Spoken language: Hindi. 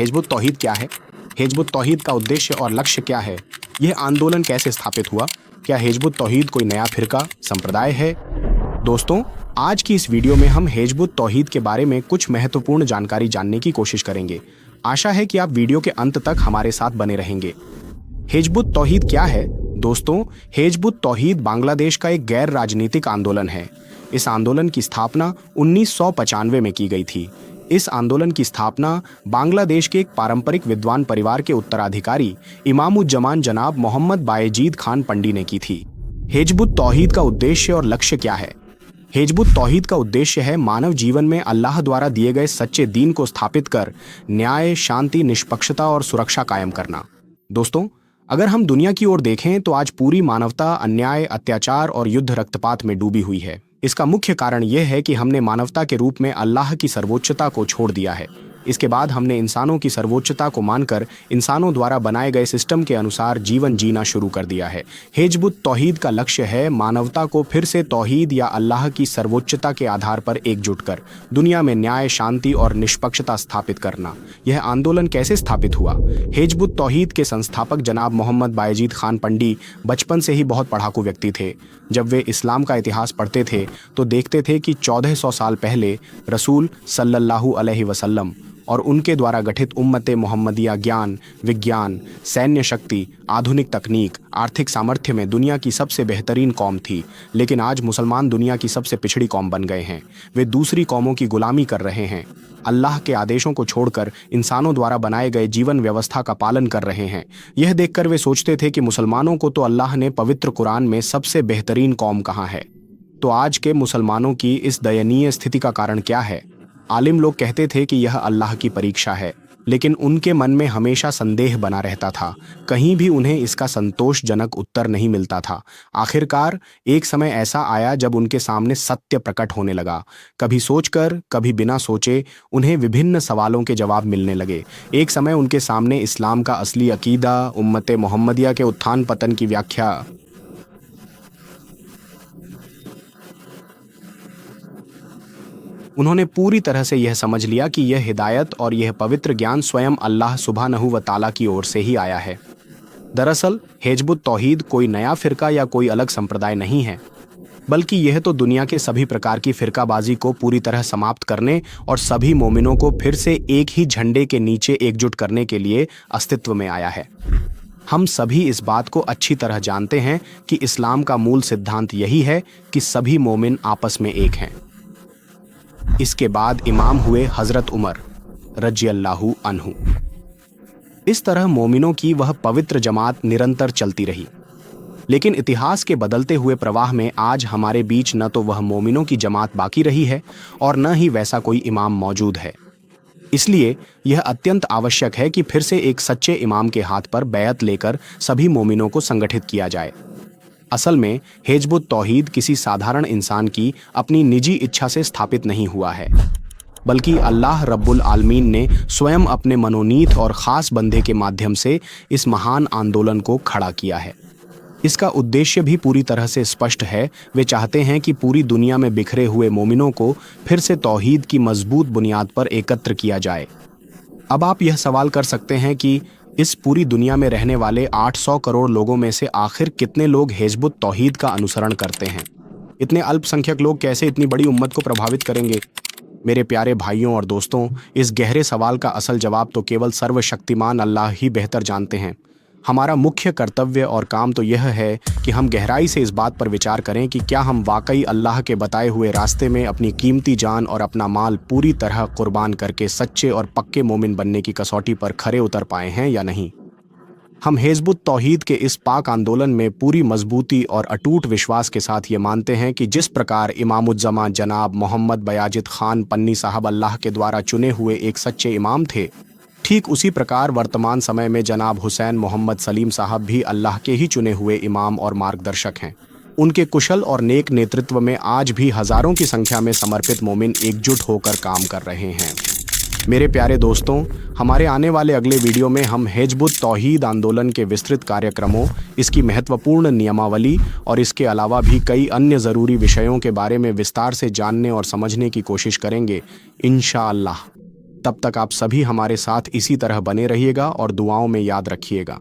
हिजबुत तौहीद क्या है? हिजबुत तौहीद का उद्देश्य और लक्ष्य क्या है? यह आंदोलन कैसे स्थापित हुआ? क्या हिजबुत तौहीद कोई नया फिरका संप्रदाय है? दोस्तों, आज की इस वीडियो में हम हिजबुत तौहीद के बारे में कुछ महत्वपूर्ण जानकारी जानने की कोशिश करेंगे। आशा है कि आप वीडियो के अंत तक हमारे साथ बने रहेंगे। हिजबुत तौहीद क्या है? दोस्तों, हिजबुत तौहीद बांग्लादेश का एक गैर राजनीतिक आंदोलन है। इस आंदोलन की स्थापना 1995 में की गई थी। इस आंदोलन की स्थापना बांग्लादेश के एक पारंपरिक विद्वान परिवार के उत्तराधिकारी इमामुज्जमान जनाब मोहम्मद बायजीद खान पंडी ने की थी। हिजबुत तौहीद का उद्देश्य और लक्ष्य क्या है? हिजबुत तौहीद का उद्देश्य है मानव जीवन में अल्लाह द्वारा दिए गए सच्चे दीन को स्थापित कर न्याय, शांति, निष्पक्षता और सुरक्षा कायम करना। दोस्तों, अगर हम दुनिया की ओर देखें तो आज पूरी मानवता अन्याय, अत्याचार और युद्ध रक्तपात में डूबी हुई है। इसका मुख्य कारण यह है कि हमने मानवता के रूप में अल्लाह की सर्वोच्चता को छोड़ दिया है। इसके बाद हमने इंसानों की सर्वोच्चता को मानकर इंसानों द्वारा बनाए गए सिस्टम के अनुसार जीवन जीना शुरू कर दिया है। हिजबुत तौहीद का लक्ष्य है मानवता को फिर से तौहीद या अल्लाह की सर्वोच्चता के आधार पर एकजुट कर दुनिया में न्याय, शांति और निष्पक्षता स्थापित करना। यह आंदोलन कैसे स्थापित हुआ? हिजबुत तौहीद के संस्थापक जनाब मोहम्मद बायजीद खान पंडी बचपन से ही बहुत पढ़ाकू व्यक्ति थे। जब वे इस्लाम का इतिहास पढ़ते थे तो देखते थे कि 1400 साल पहले रसूल सल्लल्लाहु अलैहि वसल्लम और उनके द्वारा गठित उम्मते मोहम्मदिया ज्ञान, विज्ञान, सैन्य शक्ति, आधुनिक तकनीक, आर्थिक सामर्थ्य में दुनिया की सबसे बेहतरीन कौम थी। लेकिन आज मुसलमान दुनिया की सबसे पिछड़ी कौम बन गए हैं। वे दूसरी कौमों की गुलामी कर रहे हैं। अल्लाह के आदेशों को छोड़कर इंसानों द्वारा बनाए गए जीवन व्यवस्था का पालन कर रहे हैं। यह देखकर वे सोचते थे कि मुसलमानों को तो अल्लाह ने पवित्र कुरान में सबसे बेहतरीन कौम कहा है। तो आज के मुसलमानों की इस दयनीय स्थिति का कारण क्या है? आलिम लोग कहते थे कि यह अल्लाह की परीक्षा है, लेकिन उनके मन में हमेशा संदेह बना रहता था। कहीं भी उन्हें इसका संतोषजनक उत्तर नहीं मिलता था। आखिरकार एक समय ऐसा आया जब उनके सामने सत्य प्रकट होने लगा। कभी सोचकर, कभी बिना सोचे उन्हें विभिन्न सवालों के जवाब मिलने लगे। एक समय उनके सामने इस्लाम का असली अकीदा, उम्मते मोहम्मदिया के उत्थान पतन की व्याख्या, उन्होंने पूरी तरह से यह समझ लिया कि यह हिदायत और यह पवित्र ज्ञान स्वयं अल्लाह सुब्हानहू व तआला की ओर से ही आया है। दरअसल हिजबुत तौहीद कोई नया फिरका या कोई अलग संप्रदाय नहीं है, बल्कि यह तो दुनिया के सभी प्रकार की फिरकाबाजी को पूरी तरह समाप्त करने और सभी मोमिनों को फिर से एक ही झंडे के नीचे एकजुट करने के लिए अस्तित्व में आया है। हम सभी इस बात को अच्छी तरह जानते हैं कि इस्लाम का मूल सिद्धांत यही है कि सभी मोमिन आपस में एक हैं। इसके बाद इमाम हुए हजरत उमर रज़ियल्लाहु अन्हु। इस तरह मोमिनों की वह पवित्र जमात निरंतर चलती रही। लेकिन इतिहास के बदलते हुए प्रवाह में आज हमारे बीच न तो वह मोमिनों की जमात बाकी रही है और न ही वैसा कोई इमाम मौजूद है। इसलिए यह अत्यंत आवश्यक है कि फिर से एक सच्चे इमाम के हाथ पर बैअत लेकर सभी मोमिनों को संगठित किया जाए। असल में हिजबुत तौहीद किसी साधारण इंसान की अपनी निजी इच्छा से स्थापित नहीं हुआ है, बल्कि अल्लाह रब्बुल आलमीन ने स्वयं अपने मनोनीत और ख़ास बंदे के माध्यम से इस महान आंदोलन को खड़ा किया है। इसका उद्देश्य भी पूरी तरह से स्पष्ट है। वे चाहते हैं कि पूरी दुनिया में बिखरे हुए मोमिनों को फिर से तौहीद की मजबूत बुनियाद पर एकत्र किया जाए। अब आप यह सवाल कर सकते हैं कि इस पूरी दुनिया में रहने वाले 800 करोड़ लोगों में से आखिर कितने लोग हिजबुत तौहीद का अनुसरण करते हैं? इतने अल्पसंख्यक लोग कैसे इतनी बड़ी उम्मत को प्रभावित करेंगे? मेरे प्यारे भाइयों और दोस्तों, इस गहरे सवाल का असल जवाब तो केवल सर्वशक्तिमान अल्लाह ही बेहतर जानते हैं। हमारा मुख्य कर्तव्य और काम तो यह है कि हम गहराई से इस बात पर विचार करें कि क्या हम वाकई अल्लाह के बताए हुए रास्ते में अपनी कीमती जान और अपना माल पूरी तरह कुर्बान करके सच्चे और पक्के मोमिन बनने की कसौटी पर खरे उतर पाए हैं या नहीं। हम हिजबुत तौहीद के इस पाक आंदोलन में पूरी मजबूती और अटूट विश्वास के साथ ये मानते हैं कि जिस प्रकार इमामुज्जमा जनाब मोहम्मद बायजीद खान पन्नी साहब अल्लाह के द्वारा चुने हुए एक सच्चे इमाम थे, ठीक उसी प्रकार वर्तमान समय में जनाब हुसैन मोहम्मद सलीम साहब भी अल्लाह के ही चुने हुए इमाम और मार्गदर्शक हैं। उनके कुशल और नेक नेतृत्व में आज भी हजारों की संख्या में समर्पित मोमिन एकजुट होकर काम कर रहे हैं। मेरे प्यारे दोस्तों, हमारे आने वाले अगले वीडियो में हम हिजबुत तौहीद आंदोलन के विस्तृत कार्यक्रमों, इसकी महत्वपूर्ण नियमावली और इसके अलावा भी कई अन्य ज़रूरी विषयों के बारे में विस्तार से जानने और समझने की कोशिश करेंगे इंशाअल्लाह। तब तक आप सभी हमारे साथ इसी तरह बने रहिएगा और दुआओं में याद रखिएगा।